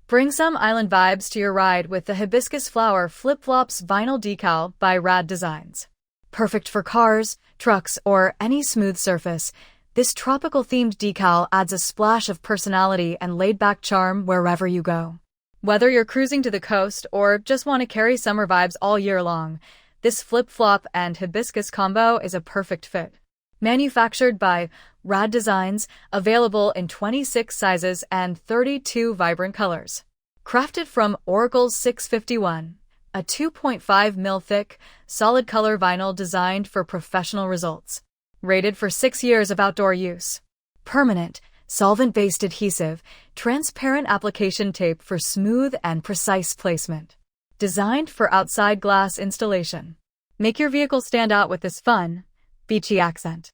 Bring some island vibes to your ride with the Hibiscus Flower Flipflops Vinyl Decal by Rad Dezigns. Perfect for cars, trucks, or any smooth surface, this tropical-themed decal adds a splash of personality and laid-back charm wherever you go. Whether you're cruising to the coast or just want to carry summer vibes all year long, this flip-flop and hibiscus combo is a perfect fit. Manufactured by Rad Dezigns, available in 26 sizes and 32 vibrant colors. Crafted from Oracal's 651, a 2.5mm thick, solid color vinyl designed for professional results. Rated for 6 years of outdoor use. Permanent, solvent-based adhesive, transparent application tape for smooth and precise placement. Designed for outside glass installation. Make your vehicle stand out with this fun, beachy accent.